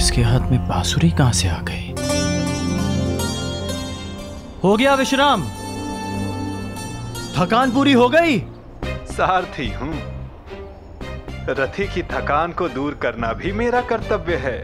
इसके हाथ में बांसुरी कहां से आ गई? हो गया विश्राम? थकान पूरी हो गई? सारथी हूं, रथी की थकान को दूर करना भी मेरा कर्तव्य है।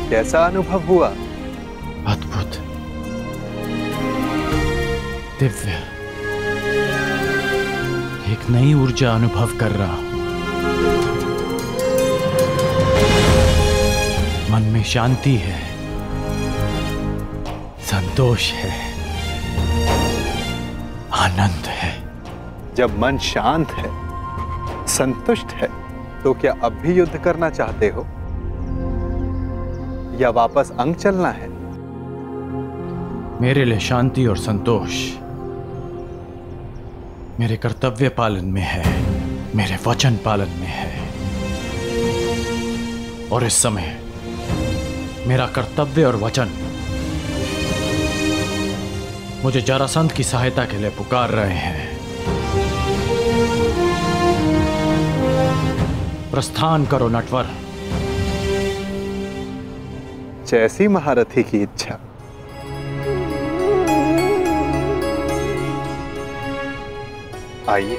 कैसा अनुभव हुआ? अद्भुत, दिव्य, एक नई ऊर्जा अनुभव कर रहा हूं। मन में शांति है, संतोष है, आनंद है। जब मन शांत है, संतुष्ट है, तो क्या अब भी युद्ध करना चाहते हो या वापस अंग चलना है? मेरे लिए शांति और संतोष मेरे कर्तव्य पालन में है, मेरे वचन पालन में है। और इस समय मेरा कर्तव्य और वचन मुझे जरासंध की सहायता के लिए पुकार रहे हैं। प्रस्थान करो नटवर। जैसी महारथी की इच्छा। आइए।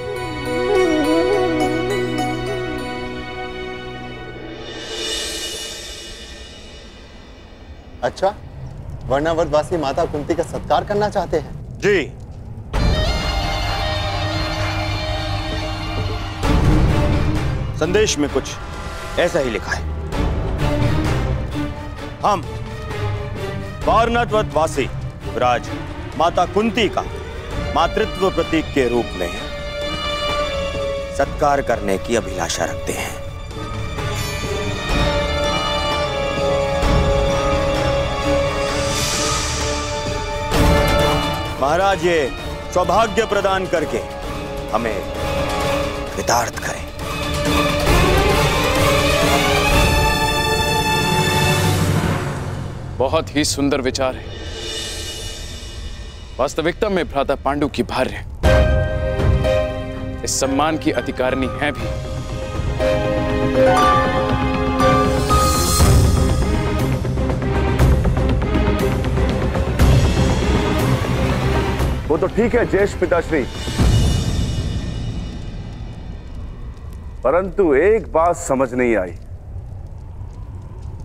अच्छा, वर्णावतवासी माता कुंती का सत्कार करना चाहते हैं? जी। संदेश में कुछ ऐसा ही लिखा है। हम वारणावतवासी राज माता कुंती का मातृत्व प्रतीक के रूप में सत्कार करने की अभिलाषा रखते हैं। महाराज ये सौभाग्य प्रदान करके हमें कृतार्थ करें। बहुत ही सुंदर विचार है। वास्तविकता में भ्राता पांडु की भार्य इस सम्मान की अधिकारिणी है भी। वो तो ठीक है ज्येष्ठ पिताश्री, परंतु एक बात समझ नहीं आई।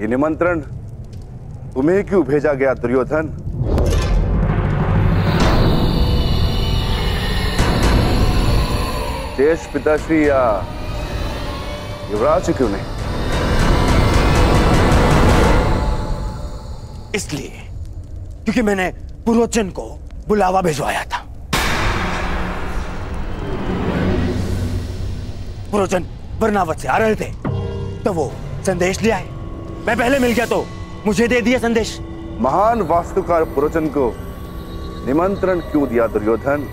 ये निमंत्रण तुम्हें क्यों भेजा गया दुर्योधन? ज्येष्ठ पिताश्री या युवराज क्यों नहीं? इसलिए क्योंकि मैंने पुरोचन को बुलावा भिजवाया था। पुरोचन वर्णावत से आ रहे थे तो वो संदेश ले आए। मैं पहले मिल गया तो मुझे दे दिया संदेश। महान वास्तुकार पुरोचन को निमंत्रण क्यों दिया दुर्योधन?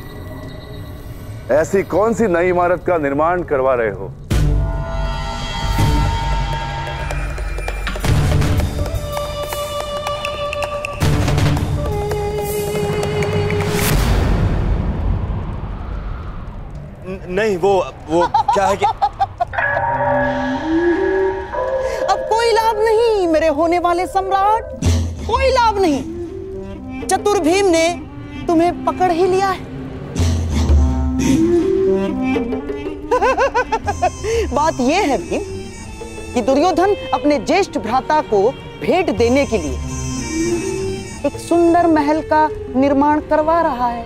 ऐसी कौन सी नई इमारत का निर्माण करवा रहे हो? नहीं, वो क्या है कि अब कोई लाभ नहीं मेरे होने वाले सम्राट, कोई लाभ नहीं। चतुर भीम ने तुम्हें पकड़ ही लिया है। बात यह है भीम कि दुर्योधन अपने ज्येष्ठ भ्राता को भेंट देने के लिए एक सुंदर महल का निर्माण करवा रहा है।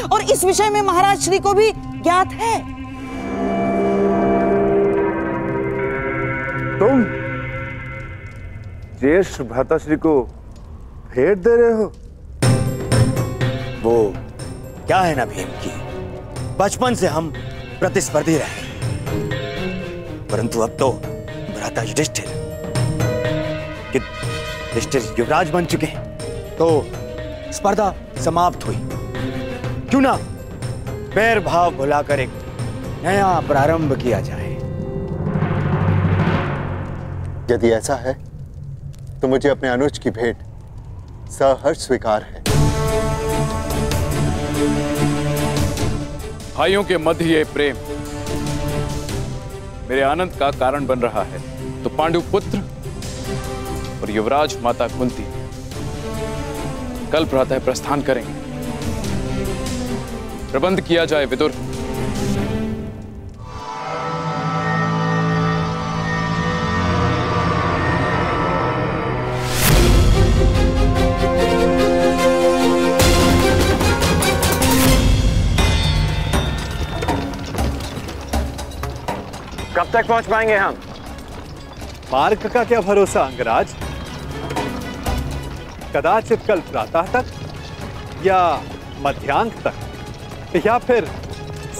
और इस विषय में महाराज श्री को भी ज्ञात है। तुम ज्येष्ठ भ्राताश्री को भेंट दे रहे हो? वो क्या है ना भीम की, बचपन से हम प्रतिस्पर्धी रहे, परंतु अब तो भ्राता युधिष्ठिर युवराज बन चुके हैं तो स्पर्धा समाप्त हुई। क्यों ना बैर भाव भुलाकर एक नया प्रारंभ किया जाए। यदि ऐसा है तो मुझे अपने अनुज की भेंट सहर्ष स्वीकार है। भाइयों के मध्य ये प्रेम मेरे आनंद का कारण बन रहा है, तो पांडु पुत्र और युवराज माता कुंती कल प्रातः प्रस्थान करेंगे। प्रबंध किया जाए विदुर। कब तक पहुंच पाएंगे हम? मार्ग का क्या भरोसा अंगराज, कदाचित कल प्रातः तक या मध्यांक तक या फिर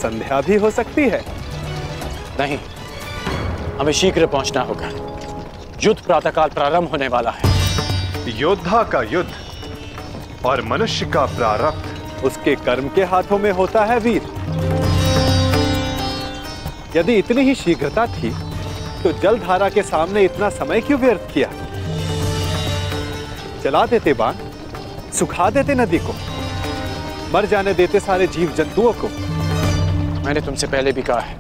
संध्या भी हो सकती है। नहीं, हमें शीघ्र पहुंचना होगा। युद्ध प्रातःकाल प्रारंभ होने वाला है। योद्धा का युद्ध और मनुष्य का प्रारब्ध उसके कर्म के हाथों में होता है वीर। यदि इतनी ही शीघ्रता थी तो जलधारा के सामने इतना समय क्यों व्यर्थ किया? जला देते बाण, सुखा देते नदी को, मर जाने देते सारे जीव जंतुओं को। मैंने तुमसे पहले भी कहा है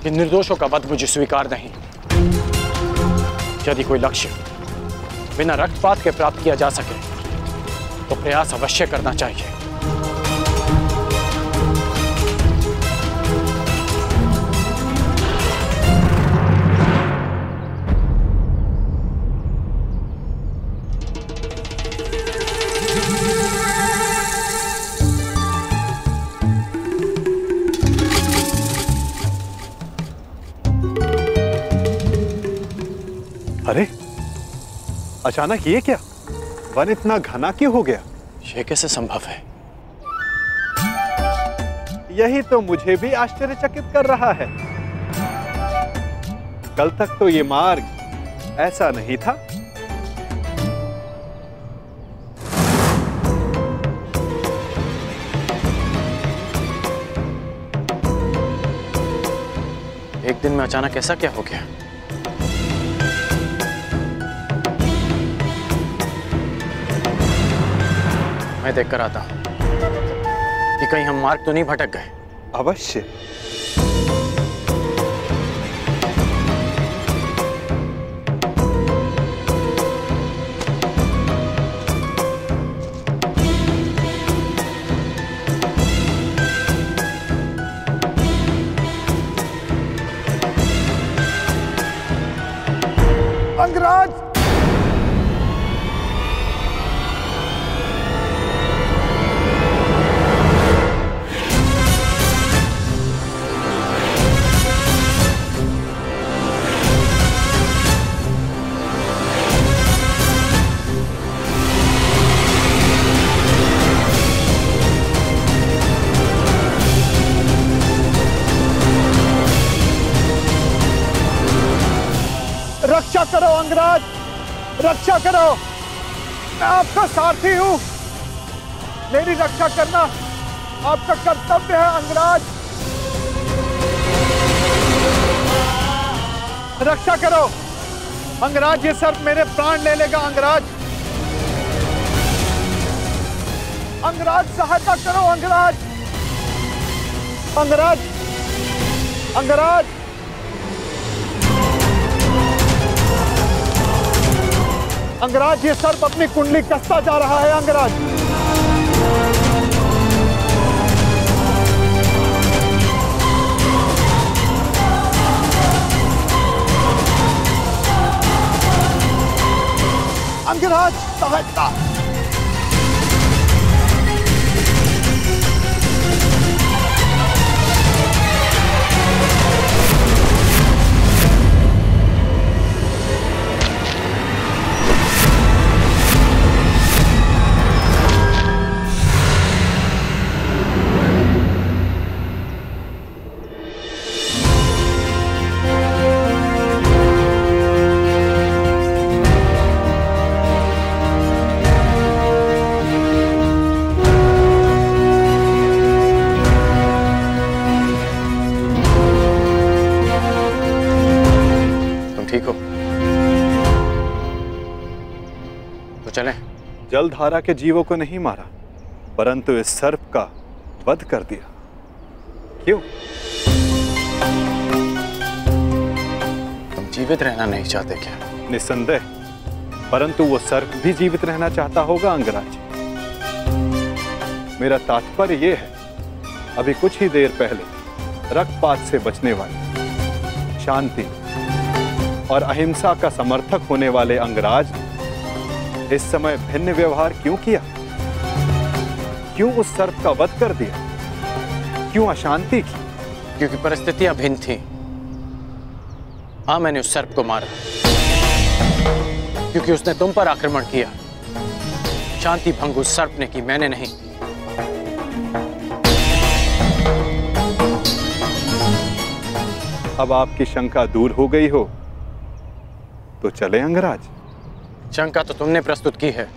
कि निर्दोषों का वध मुझे स्वीकार नहीं। यदि कोई लक्ष्य बिना रक्तपात के प्राप्त किया जा सके तो प्रयास अवश्य करना चाहिए। अरे अचानक ये क्या? वन इतना घना क्यों हो गया? यह कैसे संभव है? यही तो मुझे भी आश्चर्यचकित कर रहा है। कल तक तो ये मार्ग ऐसा नहीं था। एक दिन में अचानक ऐसा क्या हो गया? मैं देखकर आता हूं कि कहीं हम मार्ग तो नहीं भटक गए। अवश्य। अंगराज! रक्षा करो अंगराज, रक्षा करो। मैं आपका सारथी हूं, मेरी रक्षा करना आपका कर्तव्य है अंगराज। रक्षा करो अंगराज, ये सर्प मेरे प्राण ले लेगा अंगराज। अंगराज सहायता करो अंगराज, अंगराज, अंगराज। अंगराज ये सर्प अपनी कुंडली कसता जा रहा है अंगराज। अंगराज सहायता। ठीक हो तो चलें। जलधारा के जीवों को नहीं मारा, परंतु इस सर्प का वध कर दिया। क्यों? तुम जीवित रहना नहीं चाहते क्या? निस्संदेह, परंतु वो सर्प भी जीवित रहना चाहता होगा अंगराज। मेरा तात्पर्य ये है, अभी कुछ ही देर पहले रक्तपात से बचने वाले, शांति और अहिंसा का समर्थक होने वाले अंगराज इस समय भिन्न व्यवहार क्यों किया? क्यों उस सर्प का वध कर दिया? क्यों अशांति की? क्योंकि परिस्थितियां भिन्न थी। हाँ, मैंने उस सर्प को मारा क्योंकि उसने तुम पर आक्रमण किया। शांति भंग उस सर्प ने की, मैंने नहीं। अब आपकी शंका दूर हो गई हो तो चले अंगराज। शंका तो तुमने प्रस्तुत की है,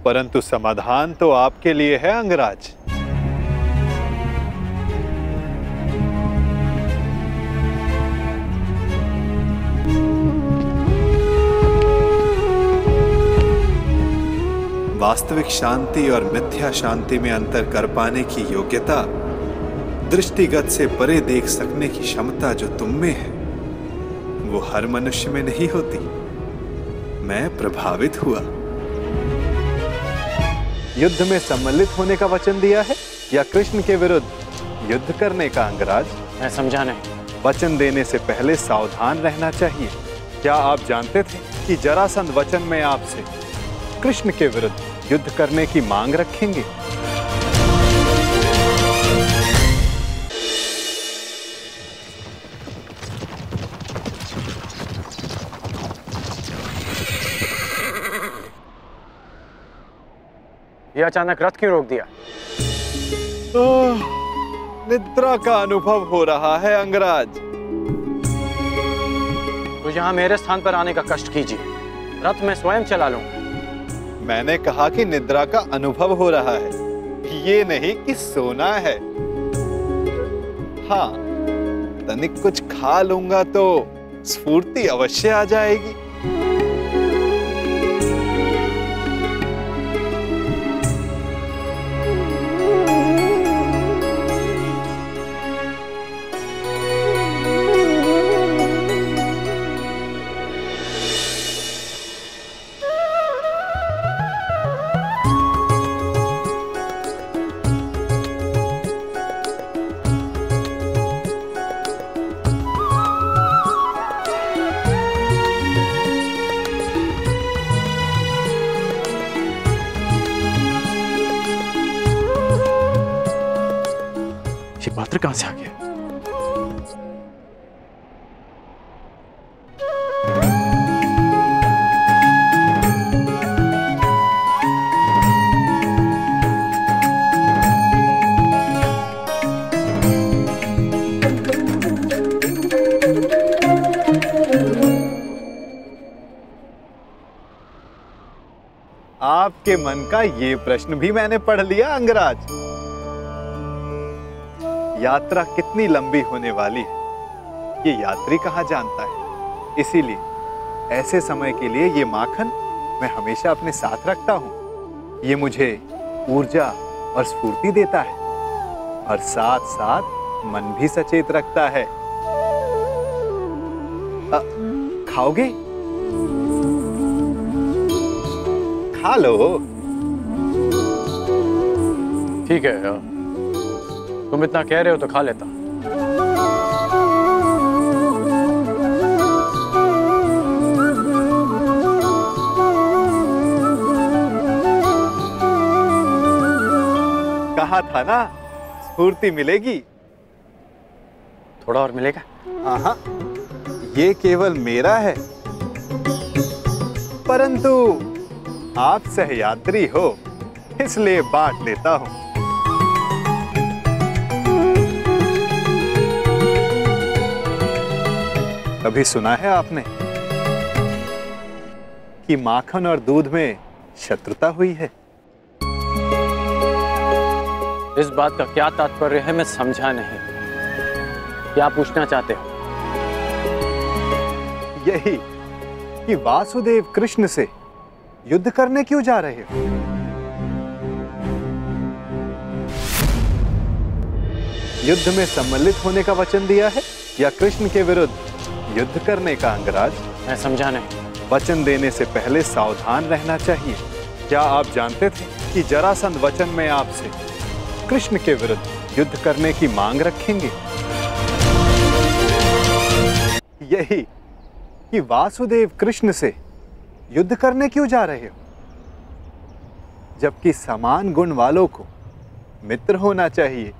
परंतु समाधान तो आपके लिए है अंगराज। वास्तविक शांति और मिथ्या शांति में अंतर कर पाने की योग्यता, दृष्टिगत से परे देख सकने की क्षमता जो तुम में है, वो हर मनुष्य में नहीं होती। मैं प्रभावित हुआ। युद्ध में सम्मिलित होने का वचन दिया है या कृष्ण के विरुद्ध युद्ध करने का अंगराज? मैं समझा नहीं। वचन देने से पहले सावधान रहना चाहिए। क्या आप जानते थे कि जरासंध वचन में आपसे कृष्ण के विरुद्ध युद्ध करने की मांग रखेंगे? ये अचानक रथ क्यों रोक दिया? निद्रा का अनुभव हो रहा है अंगराज। तो यहां मेरे स्थान पर आने का कष्ट कीजिए, रथ मैं स्वयं चला लूंगा। मैंने कहा कि निद्रा का अनुभव हो रहा है, ये नहीं कि सोना है। हाँ, तनिक कुछ खा लूंगा तो स्फूर्ति अवश्य आ जाएगी। पात्र कहां से आ गया? आपके मन का ये प्रश्न भी मैंने पढ़ लिया अंगराज। यात्रा कितनी लंबी होने वाली है ये यात्री कहाँ जानता है। इसीलिए ऐसे समय के लिए ये माखन मैं हमेशा अपने साथ रखता हूँ। ये मुझे ऊर्जा और स्फूर्ति देता है और साथ साथ मन भी सचेत रखता है। खाओगे? खा लो। ठीक है, तुम इतना कह रहे हो तो खा लेता। कहा था ना स्फूर्ति मिलेगी। थोड़ा और मिलेगा? हाँ, ये केवल मेरा है, परंतु आप सहयात्री हो इसलिए बांट लेता हूं। कभी सुना है आपने कि माखन और दूध में शत्रुता हुई है? इस बात का क्या तात्पर्य है मैं समझा नहीं। क्या पूछना चाहते हो? यही कि वासुदेव कृष्ण से युद्ध करने क्यों जा रहे हो? युद्ध में सम्मिलित होने का वचन दिया है या कृष्ण के विरुद्ध युद्ध करने का अंगराज? मैं समझा नहीं। वचन देने से पहले सावधान रहना चाहिए। क्या आप जानते थे कि जरासंध वचन में आपसे कृष्ण के विरुद्ध युद्ध करने की मांग रखेंगे? यही कि वासुदेव कृष्ण से युद्ध करने क्यों जा रहे हो, जबकि समान गुण वालों को मित्र होना चाहिए।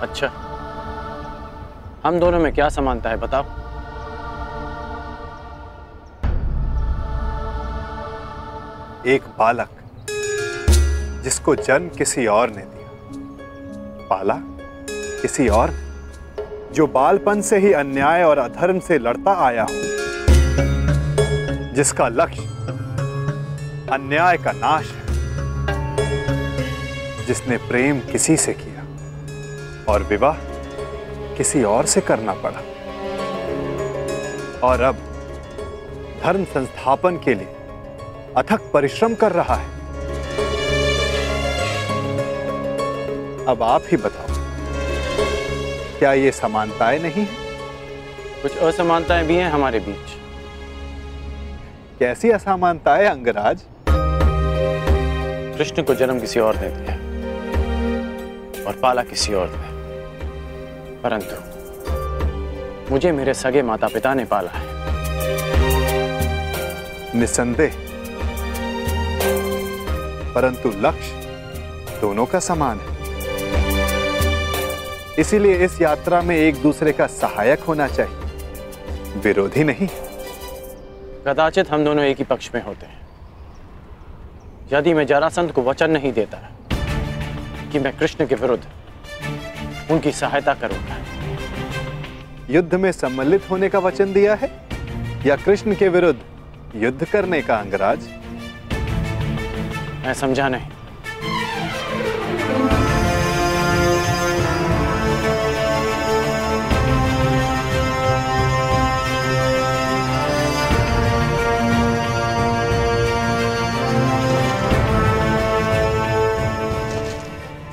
अच्छा, हम दोनों में क्या समानता है बताओ? एक बालक जिसको जन्म किसी और ने दिया, पाला किसी और, जो बालपन से ही अन्याय और अधर्म से लड़ता आया हो, जिसका लक्ष्य अन्याय का नाश है, जिसने प्रेम किसी से किया और विवाह किसी और से करना पड़ा, और अब धर्म संस्थापन के लिए अथक परिश्रम कर रहा है। अब आप ही बताओ, क्या ये समानताएं नहीं है? कुछ असमानताएं भी हैं हमारे बीच। कैसी असमानताएं अंगराज? कृष्ण को जन्म किसी और ने दिया और पाला किसी और ने, परंतु मुझे मेरे सगे माता पिता ने पाला है। निस्संदेह, परंतु लक्ष्य दोनों का समान है। इसीलिए इस यात्रा में एक दूसरे का सहायक होना चाहिए, विरोधी नहीं। कदाचित हम दोनों एक ही पक्ष में होते हैं। यदि मैं जरासंध को वचन नहीं देता कि मैं कृष्ण के विरुद्ध उनकी सहायता करूंगा। युद्ध में सम्मिलित होने का वचन दिया है या कृष्ण के विरुद्ध युद्ध करने का अंगराज? मैं समझा नहीं।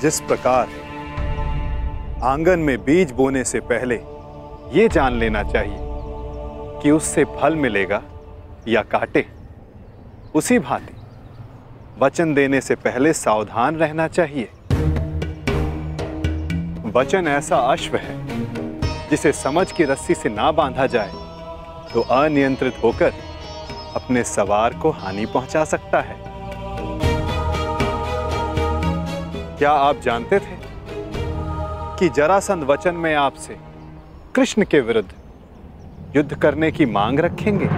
जिस प्रकार आंगन में बीज बोने से पहले ये जान लेना चाहिए कि उससे फल मिलेगा या कांटे, उसी भांति वचन देने से पहले सावधान रहना चाहिए। वचन ऐसा अश्व है जिसे समझ की रस्सी से ना बांधा जाए तो अनियंत्रित होकर अपने सवार को हानि पहुंचा सकता है। क्या आप जानते थे कि जरासंध वचन में आपसे कृष्ण के विरुद्ध युद्ध करने की मांग रखेंगे?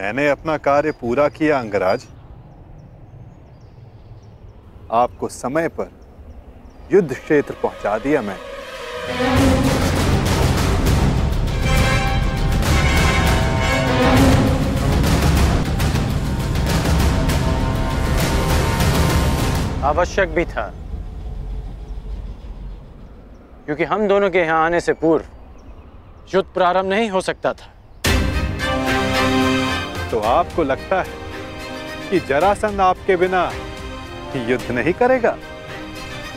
मैंने अपना कार्य पूरा किया अंगराज। आपको समय पर युद्ध क्षेत्र पहुंचा दिया मैंने। आवश्यक भी था, क्योंकि हम दोनों के यहां आने से पूर्व युद्ध प्रारंभ नहीं हो सकता था। तो आपको लगता है कि जरासंध आपके बिना युद्ध नहीं करेगा?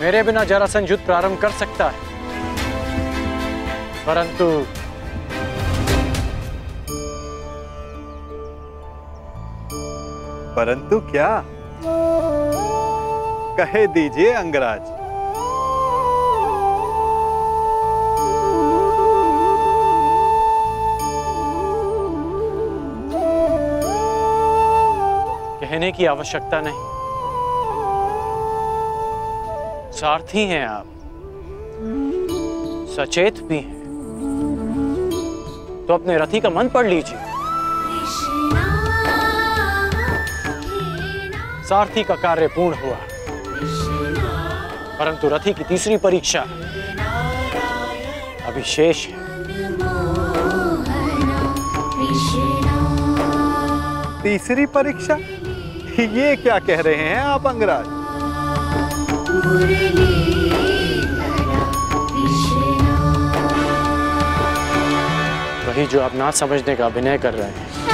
मेरे बिना जरासंध युद्ध प्रारंभ कर सकता है, परंतु क्या? कहे दीजिए अंगराज। कहने की आवश्यकता नहीं, सारथी हैं आप, सचेत भी हैं, तो अपने रथी का मन पढ़ लीजिए। सारथी का कार्य पूर्ण हुआ, परंतु रथी की तीसरी परीक्षा अभी शेष है। तीसरी परीक्षा? ये क्या कह रहे हैं आप अंगराज? वही जो आप ना समझने का अभिनय कर रहे हैं।